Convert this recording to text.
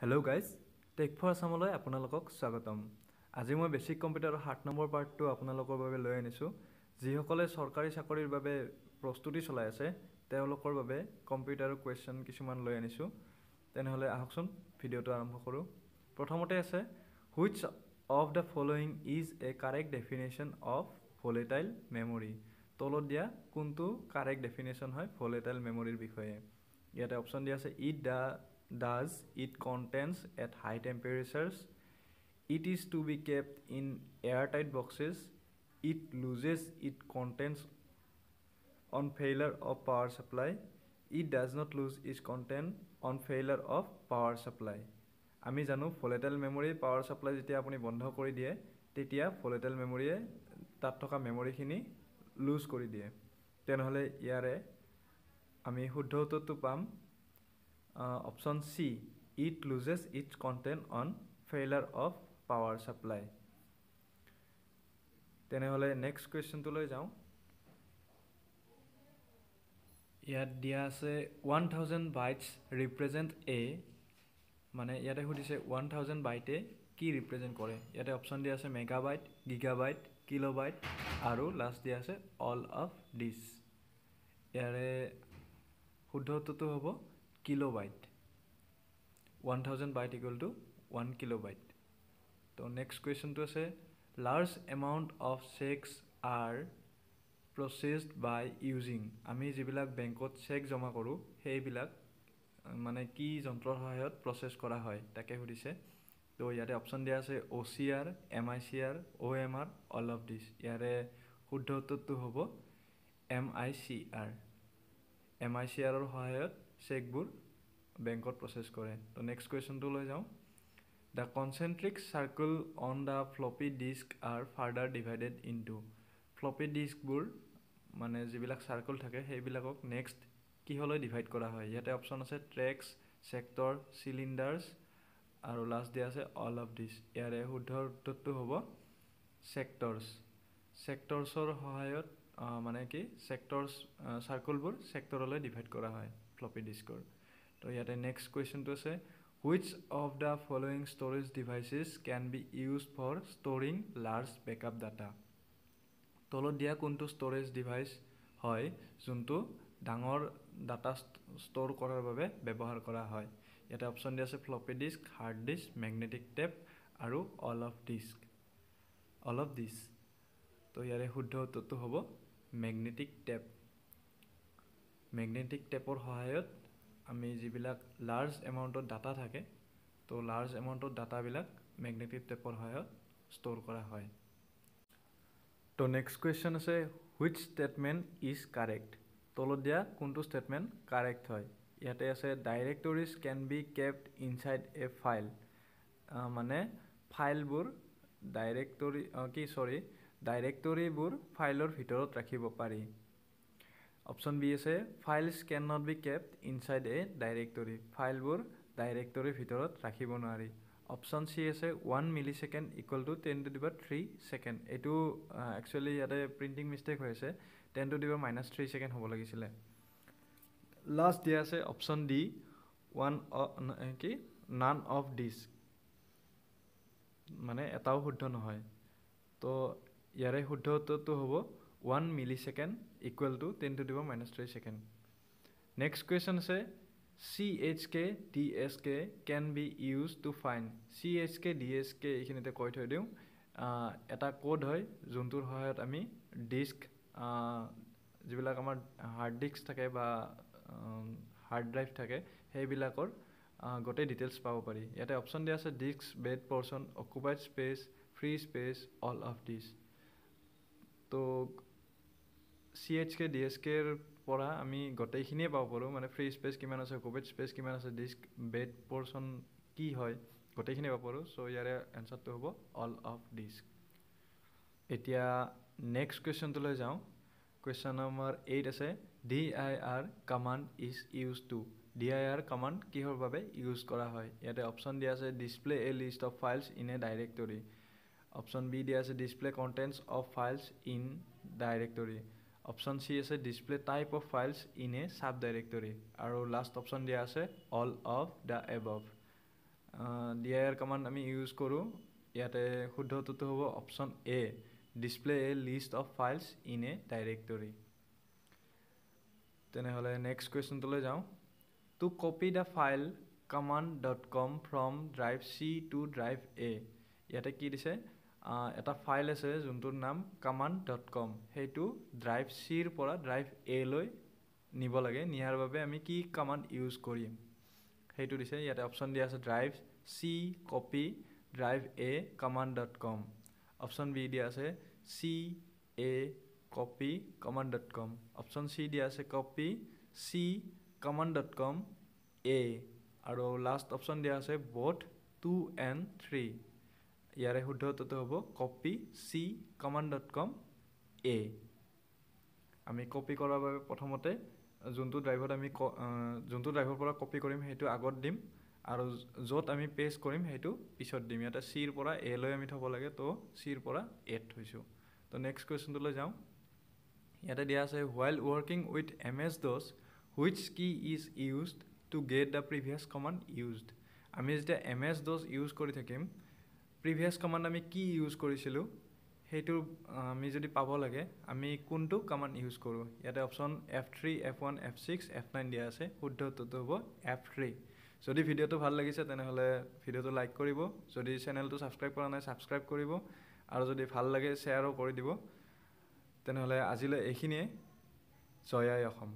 Hello' guys, tech for আছামলৈ আপোনালোকক স্বাগতম। আজি মই বেছিক কম্পিউটাৰৰ 7 নম্বৰ পাৰ্টটো আপোনালোকৰ বাবে লৈ আনিছোঁ। যিসকলে চৰকাৰী চাকৰিৰ বাবে প্ৰস্তুতি চলাই আছে তেওঁলোকৰ বাবে কম্পিউটাৰৰ কুৱেশ্যন কিছুমান লৈ আনিছোঁ। তেনেহ'লে আহকচোন ভিডিঅ'টো আৰম্ভ কৰোঁ। প্ৰথমতে আছে which of the following is a correct definition of volatile memory. তলত দিয়া কোনটো কাৰেক্ট ডেফিনেশ্যন হয় ভলেটাইল মেমৰিৰ বিষয়ে। ইয়াতে অপশ্যন দিয়া আছে does it contains at high temperatures, it is to be kept in airtight boxes, it loses its contents on failure of power supply, it does not lose its content on failure of power supply. আমি জানো volatile memory power supply যেতিয়া আপুনি বন্ধ কৰি দিয়ে তেতিয়া volatile মেমৰিয়ে তাত থকা মেমৰিখিনি লুজ কৰি দিয়ে। তেনেহ'লে ইয়াৰে আমি শুদ্ধ উত্তৰটো পাম option C, it loses its content on failure of power supply. তেনেহ'লে নেক্সট কুৱেশ্যনটোলৈ যাওঁ। ইয়াত দিয়া আছে 1000 বাইটছ ৰিপ্ৰেজেণ্ট এ, মানে ইয়াতে সুধিছে 1000 বাইটে কি ৰিপ্ৰেজেণ্ট কৰে। ইয়াতে অপশ্যন দিয়া আছে মেগাবাইট, গিগাবাইট, কিলোবাইট আৰু লাষ্ট দিয়া আছে অল অফ দিছ। ইয়াৰে শুদ্ধ উত্তৰটো হ'ব kilobyte. 1000 byte equal to 1 kilobyte. তো নেক্সট কুৱেশ্যনটো আছে large amount of checks are processed by using. আমি যিবিলাক বেংকত চেক জমা কৰোঁ সেইবিলাক মানে কি যন্ত্ৰৰ সহায়ত প্ৰচেছ কৰা হয় তাকে সুধিছে। তো ইয়াতে অপশ্যন দিয়া আছে OCR, MICR, OMR, all of this. ইয়াৰে শুদ্ধ উত্তৰটো হ'ব MICR। MICRৰ সহায়ত চেকবোৰ বেংকত প্ৰচেছ কৰে। তো নেক্সট কুৱেশ্যনটো লৈ যাওঁ। The concentric circle on the floppy disk are further divided into. Floppy ডিস্কবোৰ মানে যিবিলাক চাৰ্কল থাকে সেইবিলাকক নেক্সট কিহলৈ ডিভাইড কৰা হয়। ইয়াতে অপশ্যন আছে ট্ৰেক্স, ছেক্টৰ, চিলিণ্ডাৰ্ছ আৰু লাষ্ট দিয়া আছে অল অফ দিছ। ইয়াৰে শুদ্ধ উত্তৰটো হ'ব ছেক্টৰ্ছ। ছেক্টৰ্ছৰ সহায়ত মানে কি ছেক্টৰ্ছ চাৰ্কলবোৰ ছেক্টৰলৈ ডিভাইড কৰা হয় ফ্লপি ডিস্কৰ। তো ইয়াতে নেক্সট কুৱেশ্যনটো আছে which of the following storage devices can be use for storing large backup data. তলত দিয়া কোনটো ষ্ট'ৰেজ ডিভাইচ হয় যোনটো ডাঙৰ ডাটা ষ্ট'ৰ কৰাৰ বাবে ব্যৱহাৰ কৰা হয়। ইয়াতে অপশ্যন দিয়া আছে floppy disk, hard disk, magnetic tape আৰু অল অফ দিছ। তো ইয়াৰে শুদ্ধ উত্তৰটো হ'ব মেগনেটিক টেপ। মেগনেটিক টেপৰ সহায়ত আমি যিবিলাক লাৰ্জ এমাউণ্টত ডাটা থাকে তো লাৰ্জ এমাউণ্টত ডাটাবিলাক মেগনেটিক টেপৰ সহায়ত ষ্ট'ৰ কৰা হয়। তো নেক্সট কুৱেশ্যন আছে হুইচ ষ্টেটমেণ্ট ইজ কাৰেক্ট। তলত দিয়া কোনটো ষ্টেটমেণ্ট কাৰেক্ট হয়। ইয়াতে আছে directories can be kept inside a file. মানে ফাইলবোৰ ডাইৰেক্টৰিবোৰ ফাইলৰ ভিতৰত ৰাখিব পাৰি। অপশ্যন বি আছে files can not be kept inside a directory. ফাইলবোৰ ডাইৰেক্টৰিৰ ভিতৰত ৰাখিব নোৱাৰি। অপশ্যন চি আছে 1 millisecond equal to 10⁻³ second. এইটো একচুৱেলি ইয়াতে প্ৰিণ্টিং মিষ্টেক হৈ আছে, 10⁻³ ছেকেণ্ড হ'ব লাগিছিলে। লাষ্ট দিয়া আছে option D none of this, মানে এটাও শুদ্ধ নহয়। তো ইয়াৰে শুদ্ধ উত্তৰটো হ'ব 1 millisecond equal to 10⁻³ second. Next question আছে CHK DSK can be use to find. CHK DSK এইখিনিতে কৈ থৈ দিওঁ এটা কোড হয় যোনটোৰ সহায়ত আমি ডিস্ক যিবিলাক আমাৰ হাৰ্ড ডিস্ক থাকে বা হাৰ্ড ড্ৰাইভ থাকে সেইবিলাকৰ গোটেই ডিটেইলছ পাব পাৰি। ইয়াতে অপশ্যন দিয়া আছে disk, bad portion, occupied space, free space, all of this. তো CHK DSKৰ পৰা আমি গোটেইখিনিয়ে পাব পাৰোঁ, মানে ফ্ৰী স্পেচ কিমান আছে, অকুপাইড স্পেচ কিমান আছে, ডিস্ক বেড পৰ্চন কি হয় গোটেইখিনি পাব পাৰোঁ। চ' ইয়াৰে এনচাৰটো হ'ব অল অফ দিছ। এতিয়া নেক্সট কুৱেশ্যনটোলৈ যাওঁ। কুৱেশ্যন নম্বৰ 8 আছে DIR command is use to. DIR command কিহৰ বাবে ইউজ কৰা হয়। ইয়াতে অপশ্যন দিয়া আছে display a list of files in a directory. Option B দিয়া আছে display contents of files in directory. Option C আছে display type of files in a sub directory. আৰু লাষ্ট অপশ্যন দিয়া আছে all of the above. dir command আমি use কৰোঁ ইয়াতে শুদ্ধ উত্তৰটো হ'ব option A display a list of files in a directory তেনেহ'লে নেক্সট কুৱেশ্যনটোলৈ যাওঁ to copy the file command.com from drive C to drive A ইয়াতে কি দিছে এটা ফাইল আছে যোনটোৰ নাম command.com সেইটো ড্ৰাইভ চিৰ পৰা ড্ৰাইভ এ লৈ নিব লাগে নিয়াৰ বাবে আমি কি কমাণ্ড ইউজ কৰিম সেইটো দিছে ইয়াতে অপশ্যন দিয়া আছে ড্ৰাইভ চি কপি ড্ৰাইভ এ command.com অপশ্যন বি দিয়া আছে চি এ copy command.com অপশ্যন চি দিয়া আছে copy চি command.com a আৰু লাষ্ট অপশ্যন দিয়া আছে both 2 and 3 ইয়াৰে শুদ্ধ উত্তৰটো হ'ব copy চি command.com a আমি কপি কৰাৰ বাবে প্ৰথমতে যোনটো ড্ৰাইভৰ পৰা কপি কৰিম সেইটো আগত দিম আৰু য'ত আমি পেষ্ট কৰিম সেইটো পিছত দিম ইয়াতে চিৰ পৰা এ লৈ আমি থ'ব লাগে তো চিৰ পৰা এত থৈছোঁ তো নেক্সট কুৱেশ্যনটোলৈ যাওঁ ইয়াতে দিয়া আছে while working with MS-DOS which key is used to get the previous command used আমি যেতিয়া MS-DOS ইউজ কৰি থাকিম previous command আমি কি ইউজ কৰিছিলোঁ সেইটো আমি যদি পাব লাগে আমি কোনটো কমাণ্ড ইউজ কৰোঁ ইয়াতে option F3 F1 F6 F9 দিয়া আছে শুদ্ধ উত্তৰটো হ'ব F3 যদি ভিডিঅ'টো ভাল লাগিছে তেনেহ'লে ভিডিঅ'টো লাইক কৰিব যদি চেনেলটো ছাবস্ক্ৰাইব কৰা নাই ছাবস্ক্ৰাইব কৰিব আৰু যদি ভাল লাগে শ্বেয়াৰো কৰি দিব তেনেহ'লে আজিলৈ এইখিনিয়ে জয় আই অসম